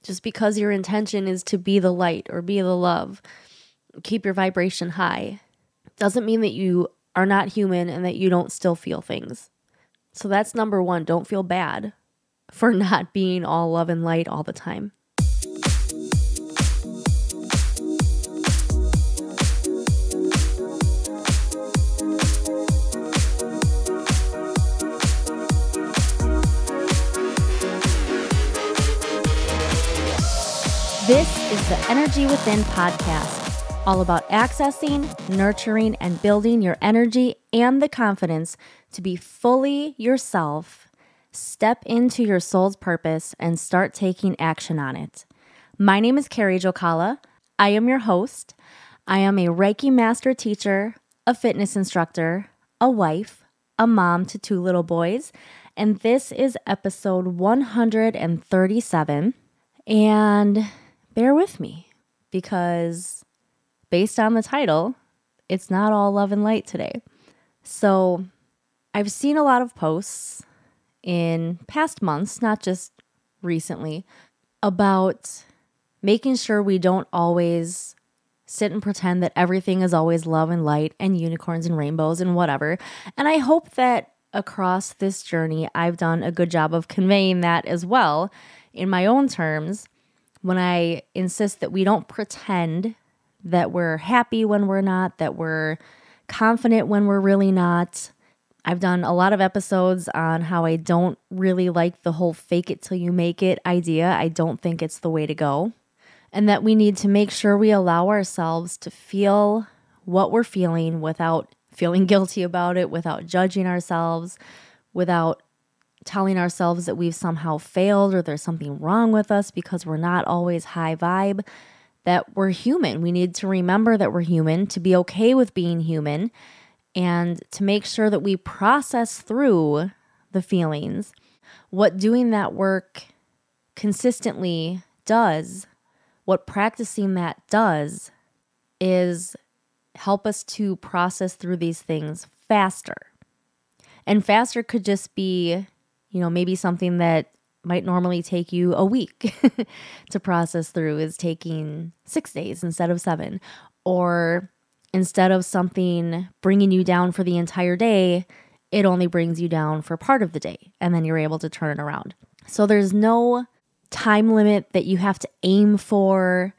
Just because your intention is to be the light or be the love, keep your vibration high, doesn't mean that you are not human and that you don't still feel things. So that's number one. Don't feel bad for not being all love and light all the time. This is the Energy Within podcast, all about accessing, nurturing, and building your energy and the confidence to be fully yourself, step into your soul's purpose, and start taking action on it. My name is Carrie Jokala. I am your host. I am a Reiki master teacher, a fitness instructor, a wife, a mom to 2 little boys, and this is episode 137. And bear with me, because based on the title, it's not all love and light today. So I've seen a lot of posts in past months, not just recently, about making sure we don't always sit and pretend that everything is always love and light and unicorns and rainbows and whatever. And I hope that across this journey, I've done a good job of conveying that as well in my own terms, when I insist that we don't pretend that we're happy when we're not, that we're confident when we're really not. I've done a lot of episodes on how I don't really like the whole fake it till you make it idea. I don't think it's the way to go. And that we need to make sure we allow ourselves to feel what we're feeling without feeling guilty about it, without judging ourselves, without telling ourselves that we've somehow failed or there's something wrong with us because we're not always high vibe, that we're human. We need to remember that we're human, to be okay with being human, and to make sure that we process through the feelings. What doing that work consistently does, what practicing that does, is help us to process through these things faster. And faster could just be, maybe something that might normally take you a week to process through is taking 6 days instead of 7. Or instead of something bringing you down for the entire day, it only brings you down for part of the day, and then you're able to turn it around. So there's no time limit that you have to aim for.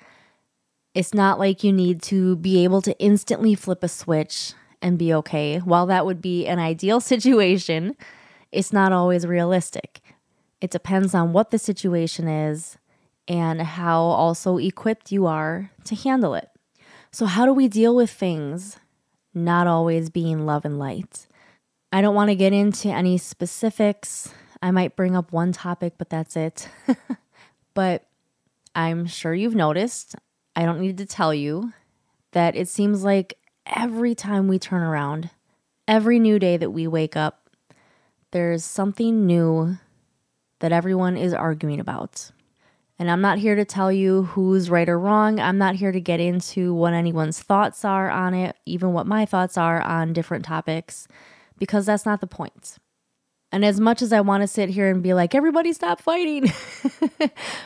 It's not like you need to be able to instantly flip a switch and be okay. While that would be an ideal situation, it's not always realistic. It depends on what the situation is and how also equipped you are to handle it. So how do we deal with things not always being love and light? I don't want to get into any specifics. I might bring up one topic, but that's it. But I'm sure you've noticed, I don't need to tell you, that it seems like every time we turn around, every new day that we wake up, there's something new that everyone is arguing about. And I'm not here to tell you who's right or wrong. I'm not here to get into what anyone's thoughts are on it, even what my thoughts are on different topics, because that's not the point. And as much as I want to sit here and be like, everybody stop fighting,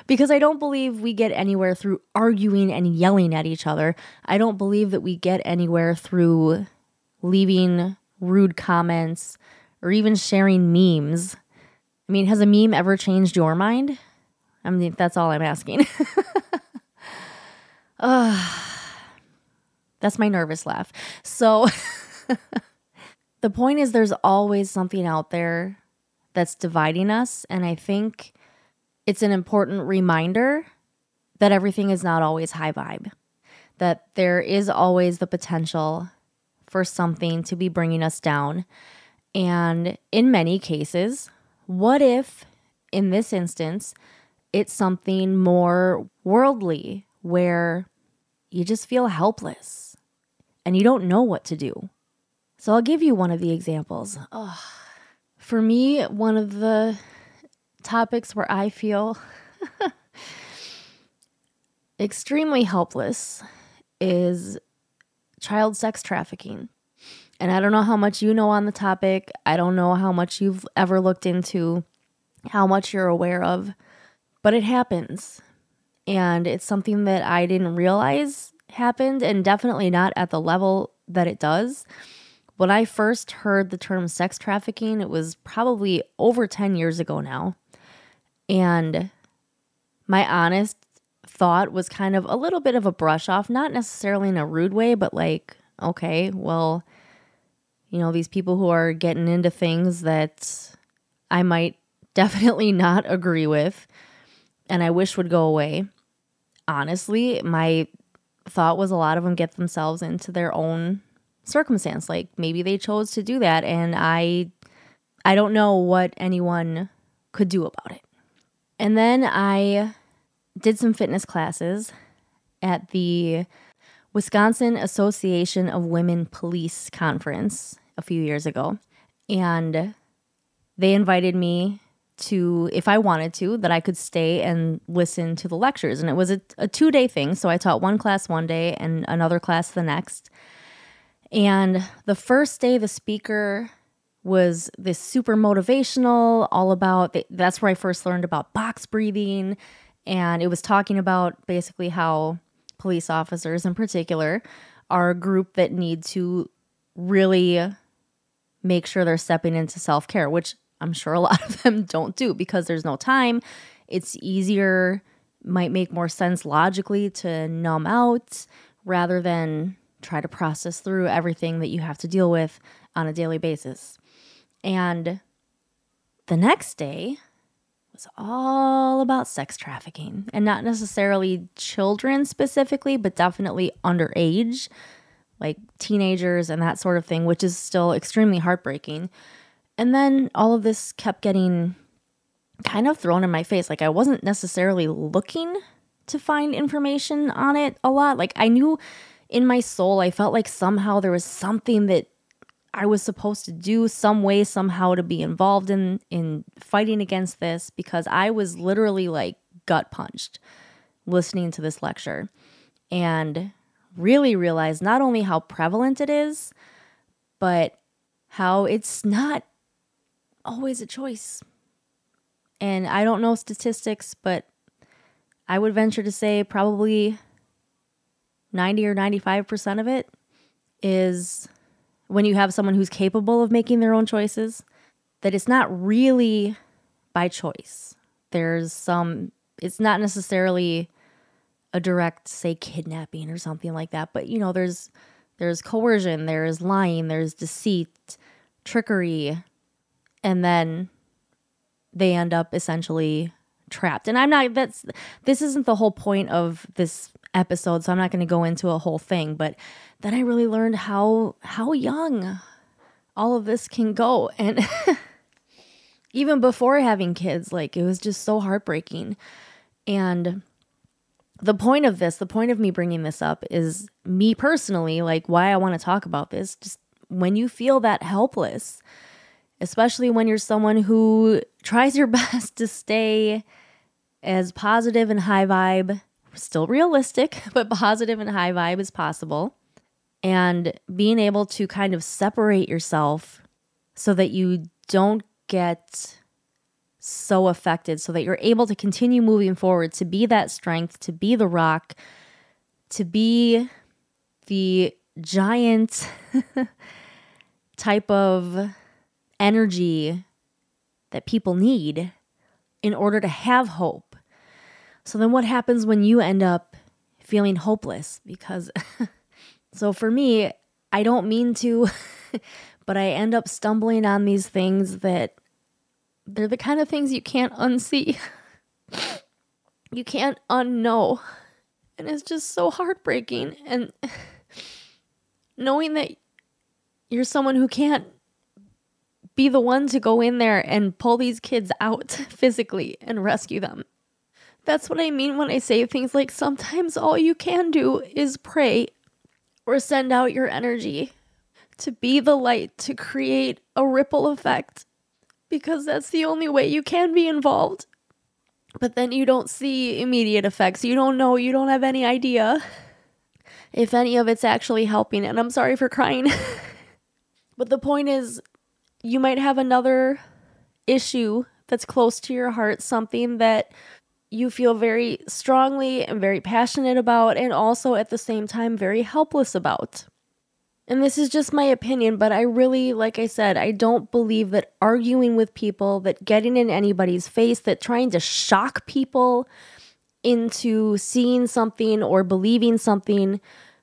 because I don't believe we get anywhere through arguing and yelling at each other. I don't believe that we get anywhere through leaving rude comments or even sharing memes. I mean, has a meme ever changed your mind? I mean, that's all I'm asking. That's my nervous laugh. So the point is, there's always something out there that's dividing us. And I think it's an important reminder that everything is not always high vibe, that there is always the potential for something to be bringing us down. And in many cases, what if, in this instance, it's something more worldly where you just feel helpless and you don't know what to do? So I'll give you one of the examples. For me, one of the topics where I feel extremely helpless is child sex trafficking. And I don't know how much you know on the topic. I don't know how much you've ever looked into, how much you're aware of, but it happens. And it's something that I didn't realize happened, and definitely not at the level that it does. When I first heard the term sex trafficking, it was probably over 10 years ago now. And my honest thought was kind of a little bit of a brush off, not necessarily in a rude way, but like, okay, well, these people who are getting into things that I might definitely not agree with and I wish would go away. Honestly, my thought was a lot of them get themselves into their own circumstance. Like maybe they chose to do that, and I don't know what anyone could do about it. And then I did some fitness classes at the Wisconsin Association of Women Police Conference a few years ago. And they invited me to, if I wanted to, that I could stay and listen to the lectures. And it was a 2-day thing. So I taught one class one day and another class the next. And the first day, the speaker was this super motivational, all about, that's where I first learned about box breathing. And it was talking about basically how police officers in particular are a group that need to really make sure they're stepping into self-care, which I'm sure a lot of them don't do because there's no time. It's easier, might make more sense logically to numb out rather than try to process through everything that you have to deal with on a daily basis. And the next day was all about sex trafficking, and not necessarily children specifically, but definitely underage, like teenagers and that sort of thing, which is still extremely heartbreaking. And then all of this kept getting kind of thrown in my face. Like I wasn't necessarily looking to find information on it a lot. Like I knew in my soul, I felt like somehow there was something that I was supposed to do, some way, somehow to be involved in fighting against this, because I was literally like gut punched listening to this lecture and really realized not only how prevalent it is, but how it's not always a choice. And I don't know statistics, but I would venture to say probably 90 or 95% of it is when you have someone who's capable of making their own choices, that it's not really by choice. It's not necessarily a direct, say, kidnapping or something like that. But, there's coercion, there's lying, there's deceit, trickery, and then they end up essentially trapped. And this isn't the whole point of this episode, so I'm not going to go into a whole thing, but then I really learned how young all of this can go. And even before having kids, like it was just so heartbreaking. And the point of me bringing this up is me personally, like why I want to talk about this, just when you feel that helpless, especially when you're someone who tries your best to stay as positive and high vibe, still realistic, but positive and high vibe as possible. And being able to kind of separate yourself so that you don't get so affected, so that you're able to continue moving forward, to be that strength, to be the rock, to be the giant type of energy that people need in order to have hope. So then what happens when you end up feeling hopeless? Because so for me, I don't mean to, but I end up stumbling on these things that they're the kind of things you can't unsee. You can't unknow. And it's just so heartbreaking. And knowing that you're someone who can't be the one to go in there and pull these kids out physically and rescue them. That's what I mean when I say things like sometimes all you can do is pray or send out your energy to be the light, to create a ripple effect, because that's the only way you can be involved. But then you don't see immediate effects. You don't know, you don't have any idea if any of it's actually helping. And I'm sorry for crying. But the point is, you might have another issue that's close to your heart, something that you feel very strongly and very passionate about, and also at the same time very helpless about. And this is just my opinion, but I really, like I said, I don't believe that arguing with people, that getting in anybody's face, that trying to shock people into seeing something or believing something,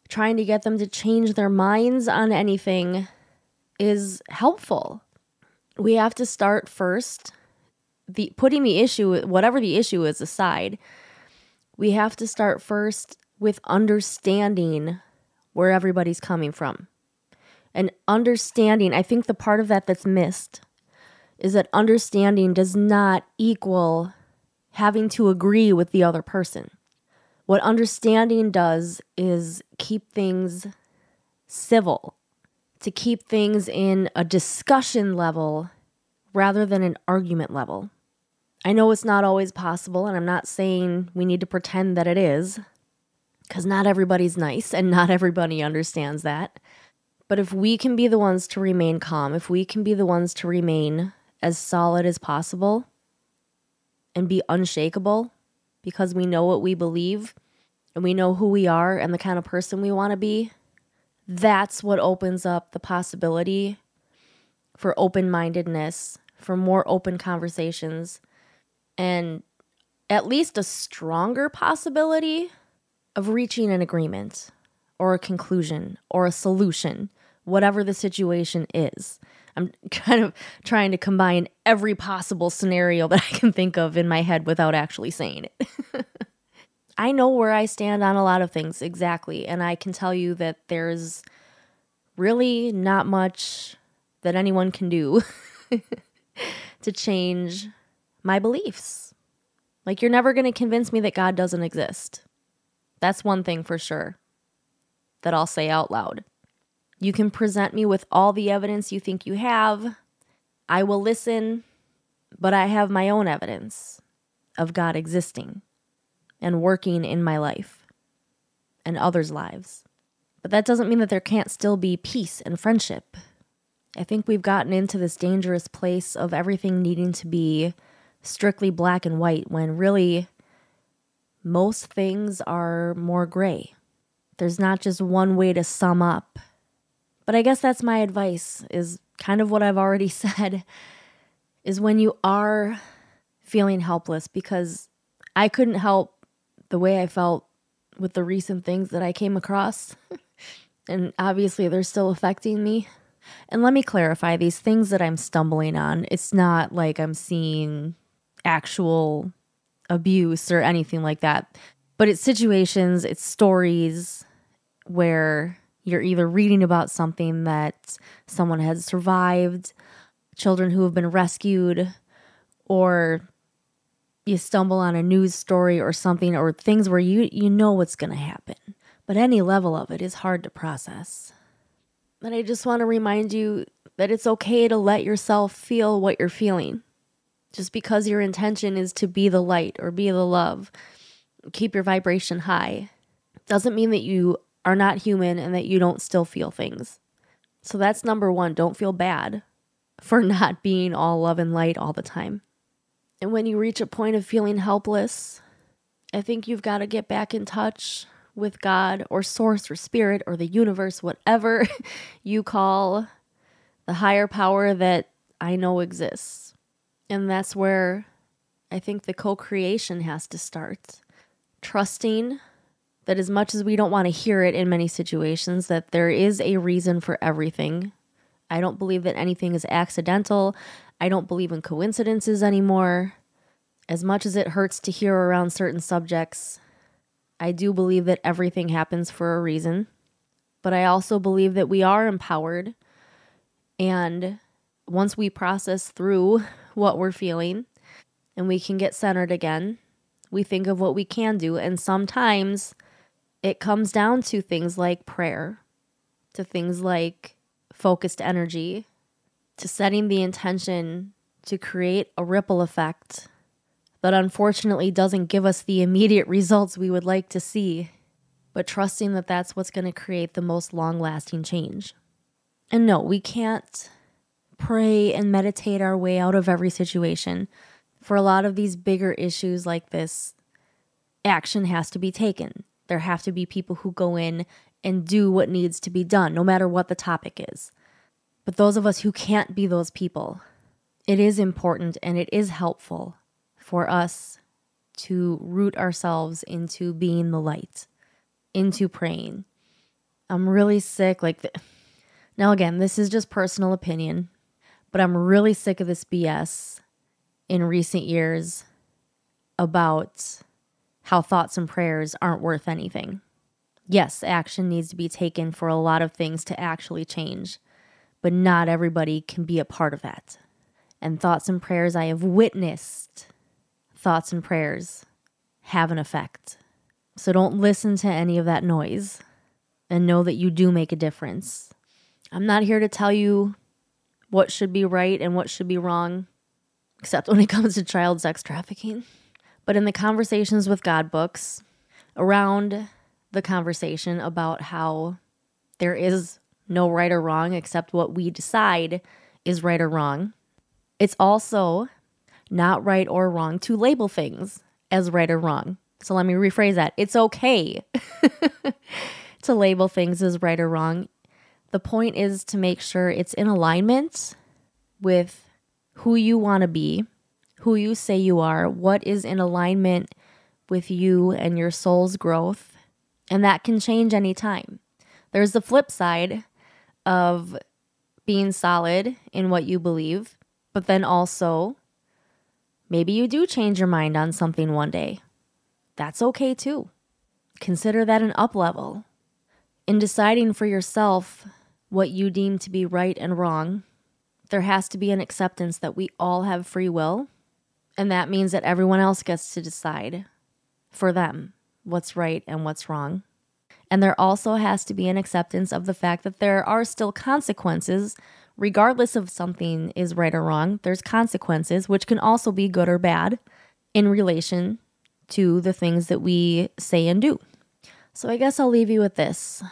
trying to get them to change their minds on anything is helpful. We have to start first, putting the issue, whatever the issue is, aside. We have to start first with understanding where everybody's coming from. And understanding, I think the part of that that's missed is that understanding does not equal having to agree with the other person. What understanding does is keep things civil, to keep things in a discussion level rather than an argument level. I know it's not always possible, and I'm not saying we need to pretend that it is, because not everybody's nice and not everybody understands that. But if we can be the ones to remain calm, if we can be the ones to remain as solid as possible and be unshakable because we know what we believe and we know who we are and the kind of person we want to be, that's what opens up the possibility for open-mindedness, for more open conversations, and at least a stronger possibility of reaching an agreement or a conclusion or a solution, whatever the situation is. I'm kind of trying to combine every possible scenario that I can think of in my head without actually saying it. I know where I stand on a lot of things, exactly, and I can tell you that there's really not much that anyone can do to change my beliefs. Like, you're never going to convince me that God doesn't exist. That's one thing for sure that I'll say out loud. You can present me with all the evidence you think you have. I will listen, but I have my own evidence of God existing and working in my life and others' lives. But that doesn't mean that there can't still be peace and friendship. I think we've gotten into this dangerous place of everything needing to be strictly black and white when really most things are more gray. There's not just one way to sum up. But I guess that's my advice, is kind of what I've already said, is when you are feeling helpless, because I couldn't help the way I felt with the recent things that I came across. And obviously they're still affecting me. And let me clarify, these things that I'm stumbling on, it's not like I'm seeing actual abuse or anything like that. But it's situations, it's stories where you're either reading about something that someone has survived, children who have been rescued, or you stumble on a news story or something, or things where you know what's going to happen. But any level of it is hard to process. And I just want to remind you that it's okay to let yourself feel what you're feeling. Just because your intention is to be the light or be the love, keep your vibration high, doesn't mean that you are not human and that you don't still feel things. So that's number one. Don't feel bad for not being all love and light all the time. And when you reach a point of feeling helpless, I think you've got to get back in touch with God or source or spirit or the universe, whatever you call the higher power that I know exists. And that's where I think the co-creation has to start. Trusting that as much as we don't want to hear it in many situations, that there is a reason for everything. I don't believe that anything is accidental. I don't believe in coincidences anymore. As much as it hurts to hear around certain subjects, I do believe that everything happens for a reason. But I also believe that we are empowered. And once we process through what we're feeling and we can get centered again, we think of what we can do. And sometimes it comes down to things like prayer, to things like focused energy, to setting the intention to create a ripple effect that unfortunately doesn't give us the immediate results we would like to see, but trusting that that's what's going to create the most long-lasting change. And no, we can't pray and meditate our way out of every situation. For a lot of these bigger issues like this, action has to be taken. There have to be people who go in and do what needs to be done, no matter what the topic is. But those of us who can't be those people, it is important and it is helpful for us to root ourselves into being the light, into praying. I'm really sick. Now again, this is just personal opinion, but I'm really sick of this BS in recent years about how thoughts and prayers aren't worth anything. Yes, action needs to be taken for a lot of things to actually change, but not everybody can be a part of that. And thoughts and prayers, I have witnessed thoughts and prayers have an effect. So don't listen to any of that noise and know that you do make a difference. I'm not here to tell you what should be right and what should be wrong, except when it comes to child sex trafficking. But in the Conversations with God books, around the conversation about how there is no right or wrong except what we decide is right or wrong, it's also not right or wrong to label things as right or wrong. So let me rephrase that. It's okay to label things as right or wrong. The point is to make sure it's in alignment with who you want to be, who you say you are, what is in alignment with you and your soul's growth. And that can change anytime. There's the flip side of being solid in what you believe, but then also maybe you do change your mind on something one day. That's okay too. Consider that an up level. In deciding for yourself what you deem to be right and wrong, there has to be an acceptance that we all have free will, and that means that everyone else gets to decide for them what's right and what's wrong. And there also has to be an acceptance of the fact that there are still consequences, regardless of something is right or wrong. There's consequences, which can also be good or bad in relation to the things that we say and do. So I guess I'll leave you with this.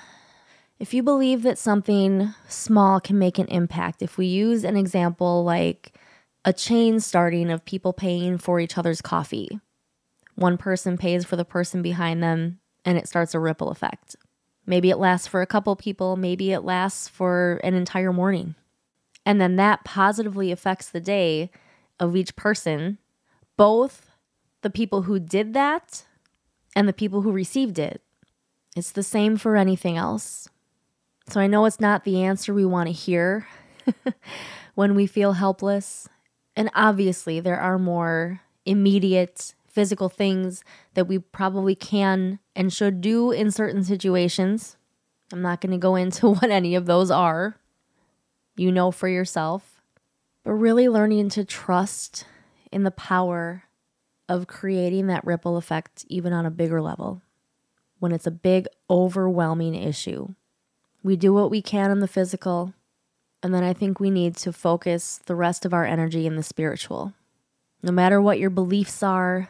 If you believe that something small can make an impact, if we use an example like a chain starting of people paying for each other's coffee, one person pays for the person behind them and it starts a ripple effect. Maybe it lasts for a couple people, maybe it lasts for an entire morning. And then that positively affects the day of each person, both the people who did that and the people who received it. It's the same for anything else. So I know it's not the answer we want to hear when we feel helpless. And obviously there are more immediate physical things that we probably can and should do in certain situations. I'm not going to go into what any of those are. You know for yourself. But really learning to trust in the power of creating that ripple effect even on a bigger level. When it's a big, overwhelming issue. We do what we can in the physical, and then I think we need to focus the rest of our energy in the spiritual. No matter what your beliefs are,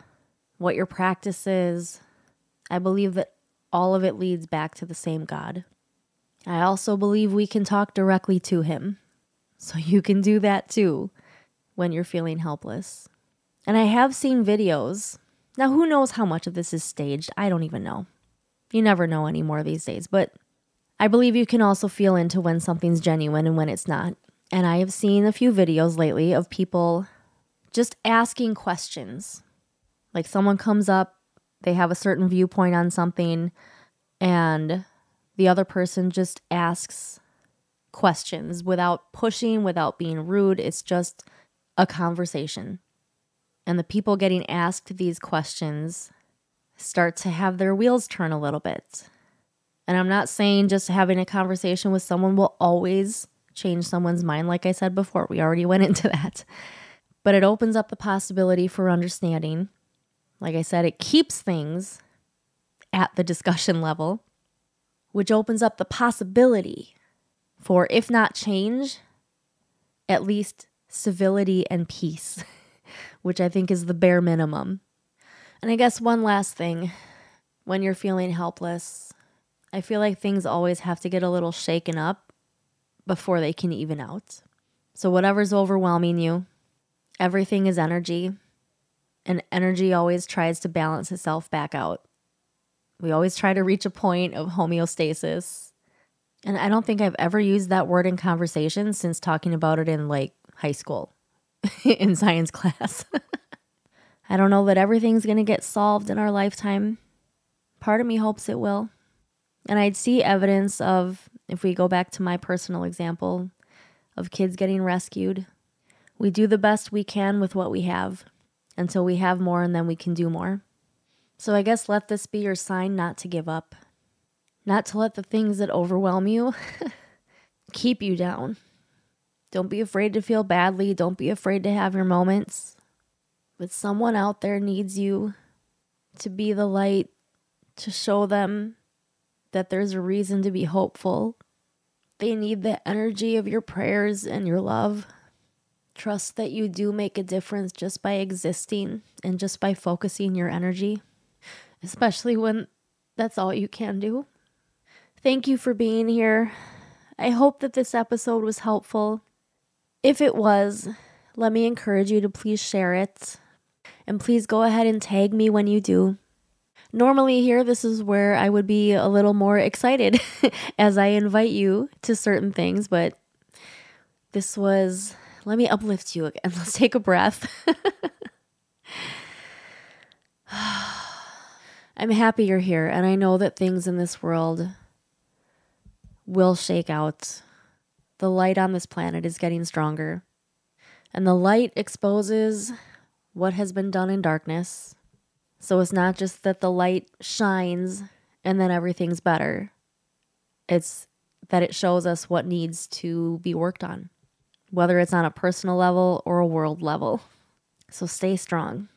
what your practice is, I believe that all of it leads back to the same God. I also believe we can talk directly to Him. So you can do that too when you're feeling helpless. And I have seen videos. Now, who knows how much of this is staged? I don't even know. You never know anymore these days, but I believe you can also feel into when something's genuine and when it's not. And I have seen a few videos lately of people just asking questions. Like someone comes up, they have a certain viewpoint on something, and the other person just asks questions without pushing, without being rude. It's just a conversation. And the people getting asked these questions start to have their wheels turn a little bit. And I'm not saying just having a conversation with someone will always change someone's mind. Like I said before, we already went into that. But it opens up the possibility for understanding. Like I said, it keeps things at the discussion level, which opens up the possibility for, if not change, at least civility and peace, which I think is the bare minimum. And I guess one last thing, when you're feeling helpless, I feel like things always have to get a little shaken up before they can even out. So whatever's overwhelming you, everything is energy. and energy always tries to balance itself back out. We always try to reach a point of homeostasis. And I don't think I've ever used that word in conversation since talking about it in like high school in science class. I don't know that everything's going to get solved in our lifetime. Part of me hopes it will. And I'd see evidence of, if we go back to my personal example, of kids getting rescued. We do the best we can with what we have until we have more, and then we can do more. So I guess let this be your sign not to give up. Not to let the things that overwhelm you keep you down. Don't be afraid to feel badly. Don't be afraid to have your moments. But someone out there needs you to be the light, to show them that there's a reason to be hopeful. They need the energy of your prayers and your love. Trust that you do make a difference just by existing and just by focusing your energy, especially when that's all you can do. Thank you for being here. I hope that this episode was helpful. If it was, let me encourage you to please share it. And please go ahead and tag me when you do. Normally here, this is where I would be a little more excited as I invite you to certain things, but this was, let me uplift you again. Let's take a breath. I'm happy you're here, and I know that things in this world will shake out. The light on this planet is getting stronger, and the light exposes what has been done in darkness. So it's not just that the light shines and then everything's better. It's that it shows us what needs to be worked on, whether it's on a personal level or a world level. So stay strong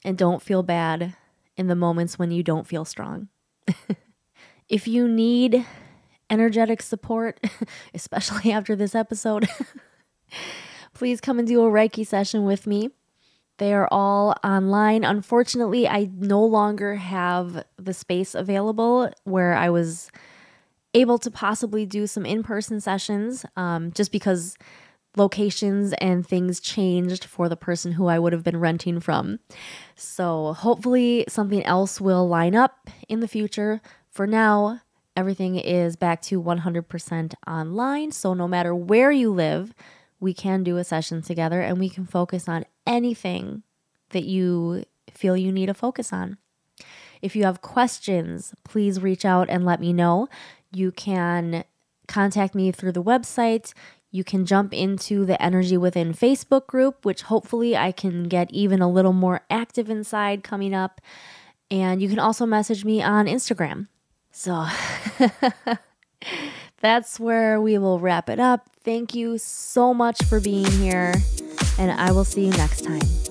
and don't feel bad in the moments when you don't feel strong. If you need energetic support, especially after this episode, please come and do a Reiki session with me. They are all online. Unfortunately, I no longer have the space available where I was able to possibly do some in-person sessions, just because locations and things changed for the person who I would have been renting from. So hopefully something else will line up in the future. For now, everything is back to 100% online. So no matter where you live, we can do a session together and we can focus on anything that you feel you need to focus on. If you have questions, please reach out and let me know. You can contact me through the website. You can jump into the Energy Within Facebook group, which hopefully I can get even a little more active inside coming up. And you can also message me on Instagram. So that's where we will wrap it up. Thank you so much for being here, and I will see you next time.